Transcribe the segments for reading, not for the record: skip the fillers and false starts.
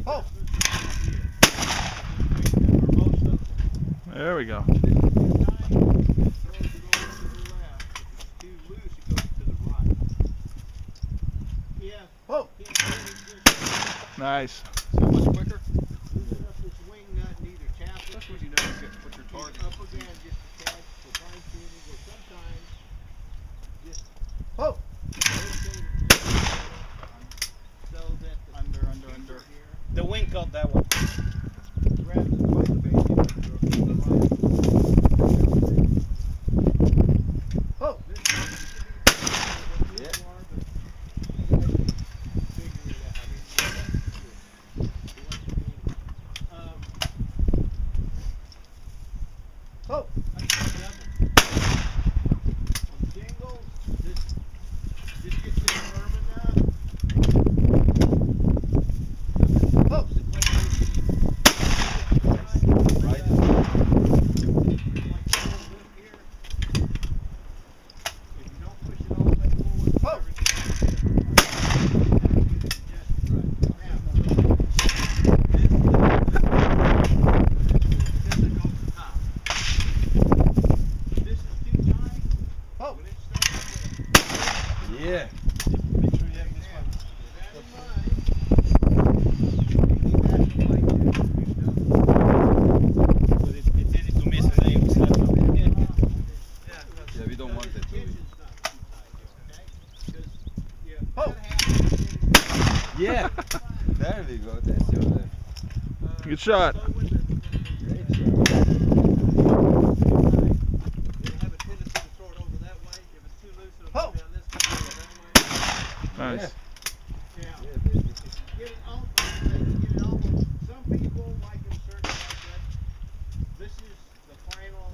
Oh! There we go. Oh! Nice. So much quicker. That's When you know you get what your target. Oh! Under. The wing cut that one. Oh! Oh! Oh! Oh! Oh! Yeah. Make sure you have this one. But it's easy to miss and then you start from here. Yeah, we don't want it to be. Oh! Yeah. There we go. That's your left. Good shot. Great shot. Oh! Nice. Yeah, baby. Some people like in certain aspects. This is the final.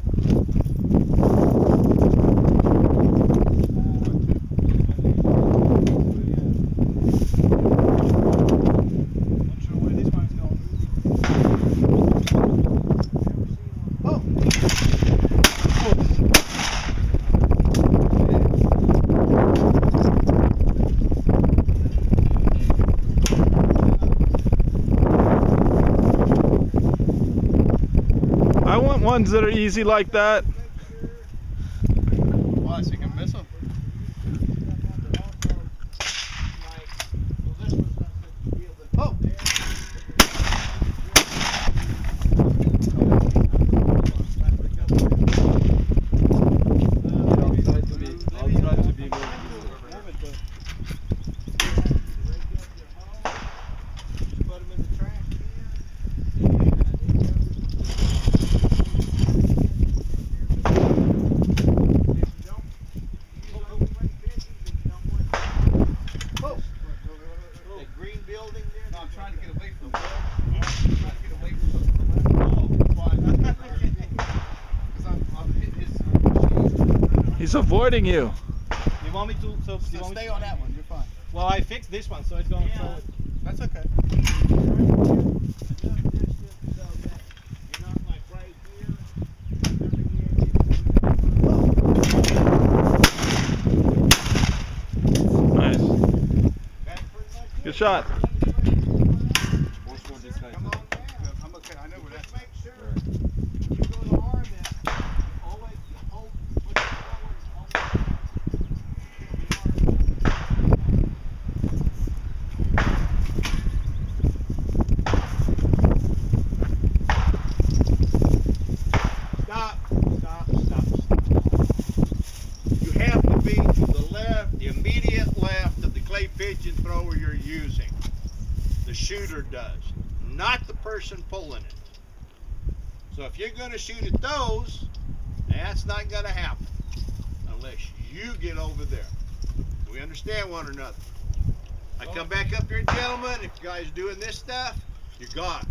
Not sure where this one's going. Oh! I want ones that are easy like that. Why? So you can miss them? Oh! I'll try to be more. The green building there? No, I'm trying to get away from it. I'm trying to get away from it. Because I'm hitting his. He's avoiding you. You want me to? So you So want me stay to- on that one. You're fine. Well, I fixed this one, so it's going forward. That's okay. Nice. Good shot. Watch for this guy. I'm okay. I know where that's at. Stop, stop, stop, stop. You have to be to the left, the immediate left of the clay pigeon thrower you're using. The shooter does, not the person pulling it. So if you're going to shoot at those, that's not going to happen unless you get over there. Do we understand one another? I come back up here, gentlemen. If you guys are doing this stuff, you're gone.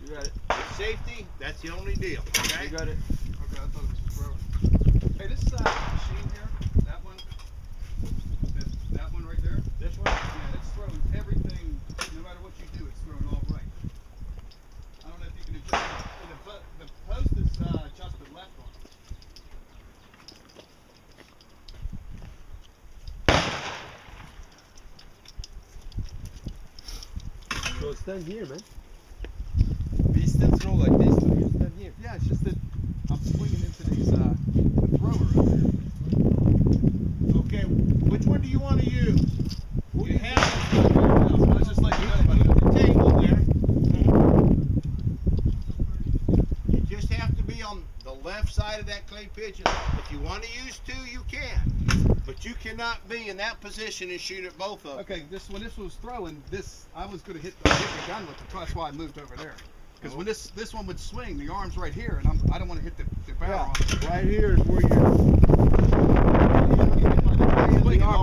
You got it. With safety, that's the only deal. Okay? You got it. Okay, I thought it was throwing. Hey, this machine here, that one, that one right there. This one? Yeah, it's throwing everything. No matter what you do, it's throwing all right. I don't know if you can adjust it. The post is adjusted left on it. Close stand here, man. We still throw like this, so you stand here. Yeah, it's just that I'm swinging into these the thrower over here. Okay, which one do you want to use? You have Let's just let you know about the table there. You just have to be on the left side of that clay pigeon. If you want to use two, you can. But you cannot be in that position and shoot at both of them. Okay, when this was throwing, I was going to hit the gun with it. That's why I moved over there. Because when this one would swing, the arm's right here, and I don't want to hit the barrel on it. Right here is where you're.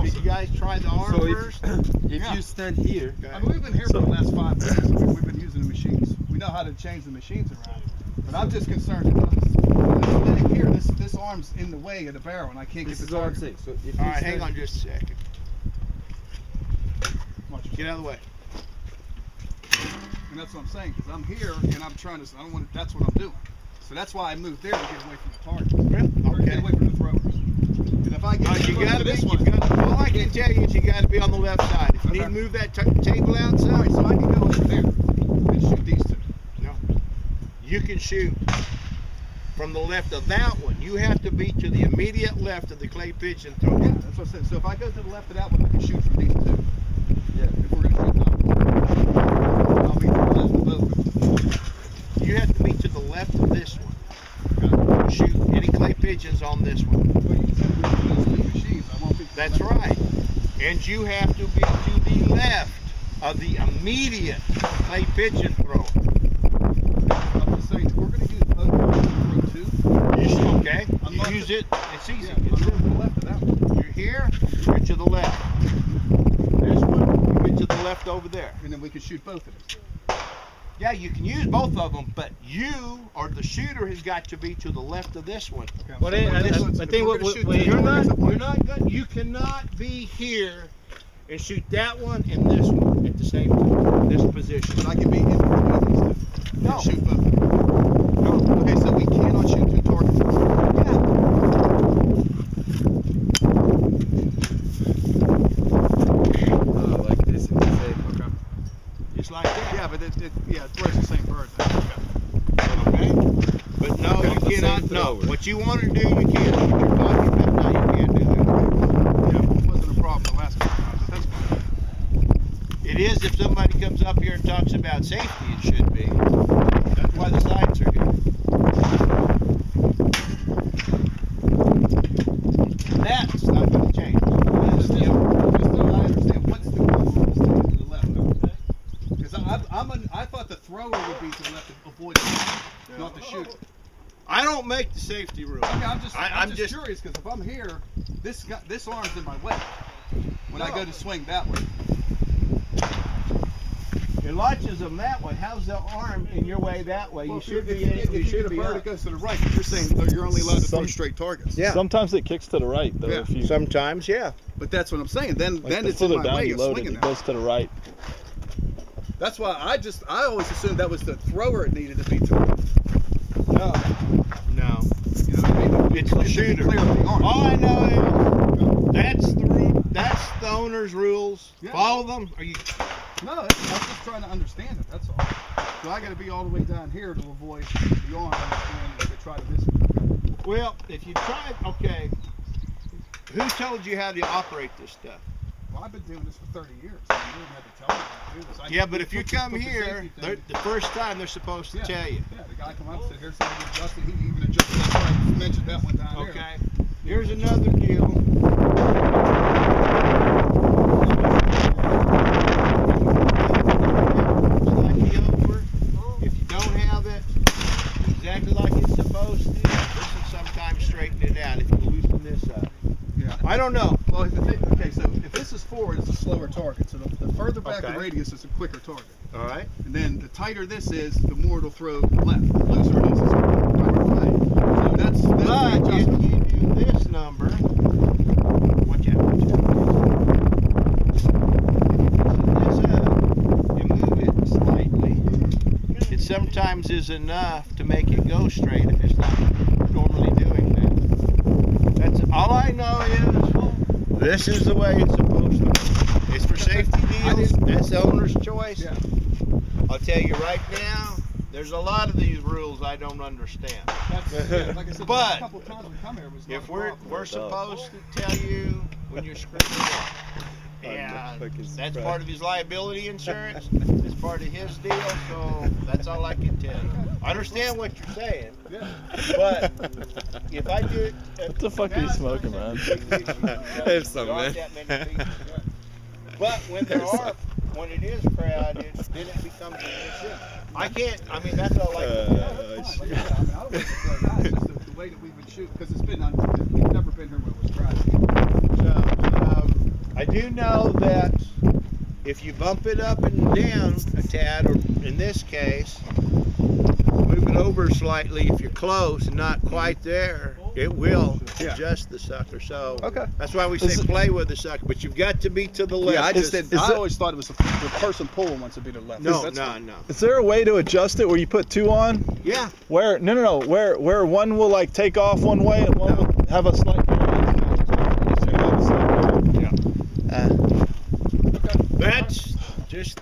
Did you guys try the arm So first? if you stand here, I mean, we've been here for the last 5 minutes. We've been using the machines. We know how to change the machines around. But I'm just concerned about this. Standing here, this arm's in the way of the barrel, and I can't this get is the what I'm target. saying. So if All you right, stand, hang on just a second. Watch Get out of the way. And that's what I'm saying, because I'm here and I'm trying to. I don't want to. That's what I'm doing. So that's why I moved there to get away from the target. Or Okay. get away from the throwers. And if I get You close gotta to be. this one, All I can tell you is you got to be on the left side. If you need to Okay. move that table all outside, right, so I can go over there and shoot these two. you can shoot from the left of that one. You have to be to the immediate left of the clay pigeon thrower. Yeah, that's what I said. So if I go to the left of that one, I can shoot from these two. yeah. If we're gonna shoot them, I'll be to the left of both. You have to be to the left of this one. Shoot any clay pigeons on this one. But you said we were those two machines. I won't be. to the That's left. right. And you have to be to the left of the immediate clay pigeon thrower. I'm just saying, if we're gonna use both throw two. Okay? I'm You not use the- it. It's easy. Yeah, I'm going to the left of that one. You're here. You're to the left. This one. You get to the left over there. And then we can shoot both of them. Yeah, you can use both of them, but you or the shooter has got to be to the left of this one. Okay, I'm But saying, I this think one's- what- if we're gonna shoot two, You're not. it's a point. You're not good. You cannot be here and shoot that one and this one at the same time. This position. But I can be in between these two. No. And shoot both of them. No. Okay, so we cannot shoot two targets. Like this is the same. Okay. Just like that. Yeah, but it throws the same bird. Then. Okay. But no, Okay, you the same cannot. No. thrower. What you want to do, you can't. What you're talking about now, you can't do that. Yeah, it wasn't a problem the last couple times, but that's fine. It is if somebody comes up here and talks about safety. It should be. That's why the signs are here. That's not going to change. That's Just the- so I understand, what's the rule on this thing to the left? Because I thought the thrower would be to the left to avoid the not the shooter. I don't make the safety rules. Okay, I'm I'm just just- curious because if I'm here, this arm's in my way when I No. go to swing that way. It launches them that way. How's the arm in your way that way? Well, You should be. if you get a bird that goes to the right, you're saying you're only allowed to throw Some- straight targets. Yeah. Sometimes it kicks to the right though. Yeah. If you Sometimes, yeah. But that's what I'm saying. Then like it's the in further my down way you of load it, swinging it that. goes to the right. That's why I always assumed that was the thrower it needed to be to. No. No. You know what I mean? It's the to be shooter. clear of the arm. All I know is that's the rule. That's the owner's rules. Yeah. Follow them. Are you? No, I'm just trying to understand it. That's all. So I got to be all the way down here to avoid the arm and to try to miss it. Well, if you try, okay. Who told you how to operate this stuff? Well, I've been doing this for 30 years. I mean, you don't have to tell me how to do this. I Yeah, just but if you put come the here, safety thing- the first time they're supposed to tell you. Yeah, the guy come up and said, here's something adjusted. He even adjusted. That's why I mentioned that one down there. Okay. Here's another deal. If you don't have it exactly like it's supposed to, this will sometimes straighten it out if you loosen this up. Yeah. I don't know. Well, okay, so if this is forward, it's a slower target. So the further back the Okay. radius is a quicker target. All right. And then the tighter this is, the more it'll throw left. The looser it is, it's right. So that's the But if adjustment. you do this number, watch out. This up and move it slightly. It sometimes is enough to make it go straight if it's not normally doing that. That's all I know is this is the way it's supposed to be. It's for safety deals. That's the owner's choice. Yeah. tell you right now, there's a lot of these rules I don't understand. That's, yeah, like I said, But a couple of times we come here, it was not If a we're problem. supposed to tell you when you're screwing up, and that's part of his liability insurance. It's part of his deal, so that's all I can tell you. I understand what you're saying, Yeah. but if I do, What the fuck are you smoking, man? There's some, man. But when it is crowded, then it becomes an issue. I can't. I mean, that's all I can tell you. It's fine. Like I said, I mean, I don't want to play that. It's just the way that we would shoot, because it's been we've never been here when it was crowded. So, I do know that if you bump it up and down a tad, or in this case, move it over slightly if you're close and not quite there, it will adjust the sucker. So Okay. that's why we say play with the sucker, but you've got to be to the left. Yeah, I just Just- did. I always thought it was the person pulling wants to be to the left. No, That's no, fine. no. Is there a way to adjust it where you put two on? Yeah. Where where one will like take off one way and one will have a slight That's just